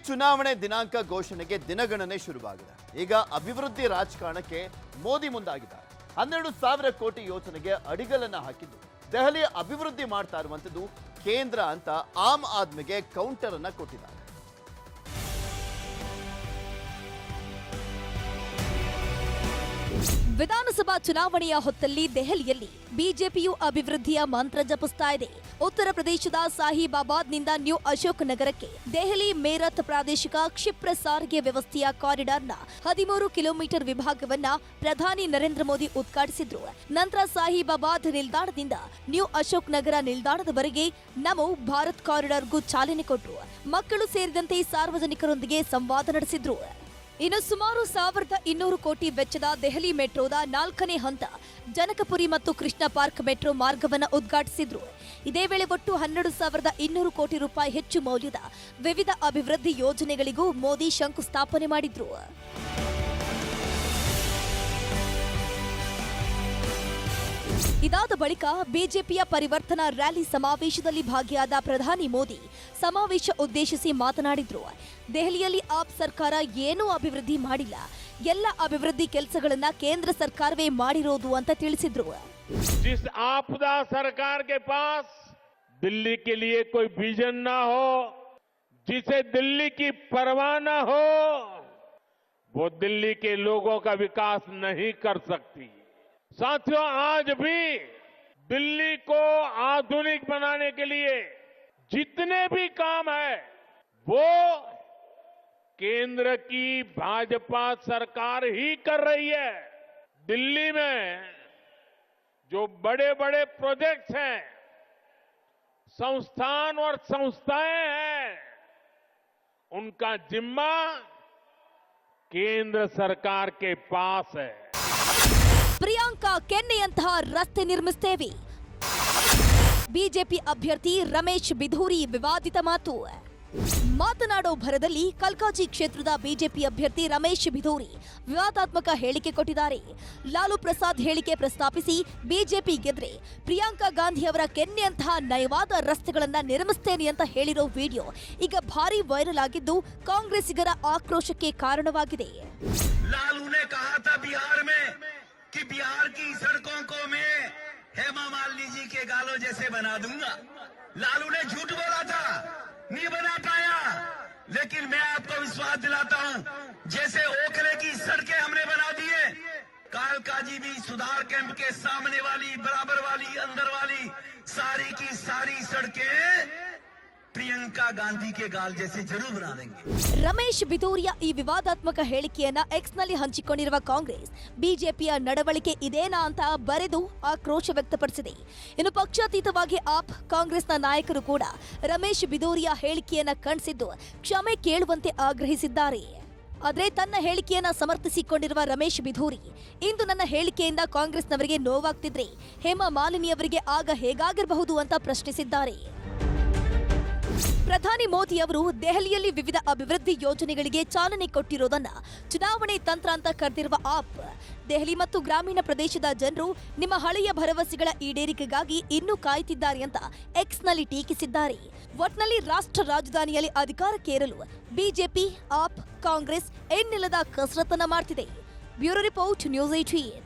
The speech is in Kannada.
ಚುನಾವಣೆ ದಿನಾಂಕ ಘೋಷಣೆಗೆ ದಿನಗಣನೆ ಶುರುವಾಗಿದೆ. ಈಗ ಅಭಿವೃದ್ಧಿ ರಾಜಕಾರಣಕ್ಕೆ ಮೋದಿ ಮುಂದಾಗಿದ್ದಾರೆ. 12,000 ಕೋಟಿ ಯೋಜನೆಗೆ ಅಡಿಗಲನ್ನ ಹಾಕಿದ್ದು ದೆಹಲಿ ಅಭಿವೃದ್ಧಿ ಮಾಡ್ತಾ ಇರುವಂತದ್ದು ಕೇಂದ್ರ ಅಂತ ಆಮ್ ಆದ್ಮಿಗೆ ಕೌಂಟರ್ ಅನ್ನ ಕೊಟ್ಟಿದ್ದಾರೆ. ವಿಧಾನಸಭಾ ಚುನಾವಣೆಯ ಹೊತ್ತಲ್ಲಿ ದೆಹಲಿಯಲ್ಲಿ ಬಿಜೆಪಿಯು ಅಭಿವೃದ್ಧಿಯ ಮಂತ್ರ ಜಪಿಸ್ತಾ ಇದೆ. ಉತ್ತರ ಪ್ರದೇಶದ ಸಾಹಿಬಾಬಾದ್ನಿಂದ ನ್ಯೂ ಅಶೋಕ್ ನಗರಕ್ಕೆ ದೆಹಲಿ ಮೇರತ್ ಪ್ರಾದೇಶಿಕ ಕ್ಷಿಪ್ರ ಸಾರಿಗೆ ವ್ಯವಸ್ಥೆಯ ಕಾರಿಡಾರ್ನ 13 ಕಿಲೋಮೀಟರ್ ವಿಭಾಗವನ್ನ ಪ್ರಧಾನಿ ನರೇಂದ್ರ ಮೋದಿ ಉದ್ಘಾಟಿಸಿದ್ರು. ನಂತರ ಸಾಹಿಬಾಬಾದ್ ನಿಲ್ದಾಣದಿಂದ ನ್ಯೂ ಅಶೋಕ್ ನಗರ ನಿಲ್ದಾಣದವರೆಗೆ ನಮೋ ಭಾರತ್ ಕಾರಿಡಾರ್ಗೂ ಚಾಲನೆ ಕೊಟ್ಟರು. ಮಕ್ಕಳು ಸೇರಿದಂತೆ ಸಾರ್ವಜನಿಕರೊಂದಿಗೆ ಸಂವಾದ ನಡೆಸಿದ್ರು. ಇನ್ನು ಸುಮಾರು 1,200 ಕೋಟಿ ವೆಚ್ಚದ ದೆಹಲಿ ಮೆಟ್ರೋದ 4ನೇ ಹಂತ ಜನಕಪುರಿ ಮತ್ತು ಕೃಷ್ಣ ಪಾರ್ಕ್ ಮೆಟ್ರೋ ಮಾರ್ಗವನ್ನು ಉದ್ಘಾಟಿಸಿದ್ರು. ಇದೇ ವೇಳೆ ಒಟ್ಟು 12,200 ಕೋಟಿ ರೂಪಾಯಿ ಹೆಚ್ಚು ಮೌಲ್ಯದ ವಿವಿಧ ಅಭಿವೃದ್ಧಿ ಯೋಜನೆಗಳಿಗೂ ಮೋದಿ ಶಂಕುಸ್ಥಾಪನೆ ಮಾಡಿದ್ರು. ಇದಾದ ಬಳಿಕ ಬಿಜೆಪಿಯ ಪರಿವರ್ತನಾ ರ್ಯಾಲಿ ಸಮಾವೇಶದಲ್ಲಿ ಭಾಗಿಯಾದ ಪ್ರಧಾನಿ ಮೋದಿ ಸಮಾವೇಶ ಉದ್ದೇಶಿಸಿ ಮಾತನಾಡಿದ್ರು. ದೆಹಲಿಯಲ್ಲಿ ಆಪ್ ಸರ್ಕಾರ ಏನೂ ಅಭಿವೃದ್ಧಿ ಮಾಡಿಲ್ಲ, ಎಲ್ಲ ಅಭಿವೃದ್ಧಿ ಕೆಲಸಗಳನ್ನ ಕೇಂದ್ರ ಸರ್ಕಾರವೇ ಮಾಡಿರೋದು ಅಂತ ತಿಳಿಸಿದ್ರು. जिस आपदा सरकार के पास दिल्ली के लिए कोई विजन ना हो, जिसे दिल्ली की परवाह ना हो, वो दिल्ली के लोगों का विकास नहीं कर सकती. साथियों, आज भी दिल्ली को आधुनिक बनाने के लिए जितने भी काम है वो केंद्र की भाजपा सरकार ही कर रही है. दिल्ली में जो बड़े बड़े प्रोजेक्ट्स हैं, संस्थान और संस्थाएं हैं, उनका जिम्मा केंद्र सरकार के पास है. ಪ್ರಿಯಾಂಕಾ ಕೆನ್ನೆಯಂತಹ ರಸ್ತೆ ನಿರ್ಮಿಸುತ್ತೇವೆ. ಬಿಜೆಪಿ ಅಭ್ಯರ್ಥಿ ರಮೇಶ್ ಬಿಧೂರಿ ವಿವಾದಿತ ಮಾತು. ಮಾತನಾಡೋ ಭರದಲ್ಲಿ ಕಲ್ಕಾಜಿ ಕ್ಷೇತ್ರದ ಬಿಜೆಪಿ ಅಭ್ಯರ್ಥಿ ರಮೇಶ್ ಬಿಧೂರಿ ವಿವಾದಾತ್ಮಕ ಹೇಳಿಕೆ ಕೊಟ್ಟಿದ್ದಾರೆ. ಲಾಲು ಪ್ರಸಾದ್ ಹೇಳಿಕೆ ಪ್ರಸ್ತಾಪಿಸಿ ಬಿಜೆಪಿ ಗೆದ್ರೆ ಪ್ರಿಯಾಂಕಾ ಗಾಂಧಿ ಅವರ ಕೆನ್ನೆಯಂತಹ ನಯವಾದ ರಸ್ತೆಗಳನ್ನ ನಿರ್ಮಿಸುತ್ತೇನೆ ಅಂತ ಹೇಳಿರೋ ವಿಡಿಯೋ ಈಗ ಭಾರಿ ವೈರಲ್ ಆಗಿದ್ದು ಕಾಂಗ್ರೆಸ್ಸಿಗರ ಆಕ್ರೋಶಕ್ಕೆ ಕಾರಣವಾಗಿದೆ. लालू ने कहा था बिहार में कि बिहार की सड़कों को मैं हेमा मालिनी जी के गालों जैसे बना दूंगा. लालू ने झूठ बोला था, नहीं बना पाया. लेकिन मैं आपको विश्वास दिलाता हूं, जैसे ओखले की सड़कें हमने बना दिए, कालकाजी भी सुधार कैंप के सामने वाली, बराबर वाली, अंदर वाली सारी की सारी सड़कें ಪ್ರಿಯಾಂಕಾ ಗಾಂಧಿಗೆ ಗಾಲ್ ಜೈಸೆ ಜರೂರ್ ಬನಾ ದೇಂಗೆ. ರಮೇಶ್ ಬಿಧೂರಿಯ ಈ ವಿವಾದಾತ್ಮಕ ಹೇಳಿಕೆಯನ್ನ ಎಕ್ಸ್ನಲ್ಲಿ ಹಂಚಿಕೊಂಡಿರುವ ಕಾಂಗ್ರೆಸ್ ಬಿಜೆಪಿಯ ನಡವಳಿಕೆ ಇದೇನಾ ಅಂತ ಬರೆದು ಆಕ್ರೋಶ ವ್ಯಕ್ತಪಡಿಸಿದೆ. ಇನ್ನು ಪಕ್ಷಾತೀತವಾಗಿ ಆಪ್ ಕಾಂಗ್ರೆಸ್ನ ನಾಯಕರು ಕೂಡ ರಮೇಶ್ ಬಿಧೂರಿಯ ಹೇಳಿಕೆಯನ್ನ ಖಂಡಿಸಿದ್ದು ಕ್ಷಮೆ ಕೇಳುವಂತೆ ಆಗ್ರಹಿಸಿದ್ದಾರೆ. ಆದರೆ ತನ್ನ ಹೇಳಿಕೆಯನ್ನ ಸಮರ್ಥಿಸಿಕೊಂಡಿರುವ ರಮೇಶ್ ಬಿಧೂರಿ, ಇಂದು ನನ್ನ ಹೇಳಿಕೆಯಿಂದ ಕಾಂಗ್ರೆಸ್ನವರಿಗೆ ನೋವಾಗ್ತಿದ್ರೆ ಹೇಮಾ ಮಾಲಿನಿ ಅವರಿಗೆ ಆಗ ಹೇಗಾಗಿರಬಹುದು ಅಂತ ಪ್ರಶ್ನಿಸಿದ್ದಾರೆ. ಪ್ರಧಾನಿ ಮೋದಿ ಅವರು ದೆಹಲಿಯಲ್ಲಿ ವಿವಿಧ ಅಭಿವೃದ್ಧಿ ಯೋಜನೆಗಳಿಗೆ ಚಾಲನೆ ಕೊಟ್ಟಿರೋದನ್ನ ಚುನಾವಣೆ ತಂತ್ರ ಅಂತ ಕರೆದಿರುವ ಆಪ್ ದೆಹಲಿ ಮತ್ತು ಗ್ರಾಮೀಣ ಪ್ರದೇಶದ ಜನರು ನಿಮ್ಮ ಹಳೆಯ ಭರವಸೆಗಳ ಈಡೇರಿಕೆಗಾಗಿ ಇನ್ನೂ ಕಾಯುತ್ತಿದ್ದಾರೆ ಅಂತ ಎಕ್ಸ್ನಲ್ಲಿ ಟೀಕಿಸಿದ್ದಾರೆ. ಒಟ್ನಲ್ಲಿ ರಾಷ್ಟ್ರ ರಾಜಧಾನಿಯಲ್ಲಿ ಅಧಿಕಾರಕ್ಕೇರಲು ಬಿಜೆಪಿ, ಆಪ್, ಕಾಂಗ್ರೆಸ್ ಎನ್ನೆಲ್ಲದ ಕಸರತ್ತನ್ನ ಮಾಡ್ತಿದೆ. Bureau report, news 18.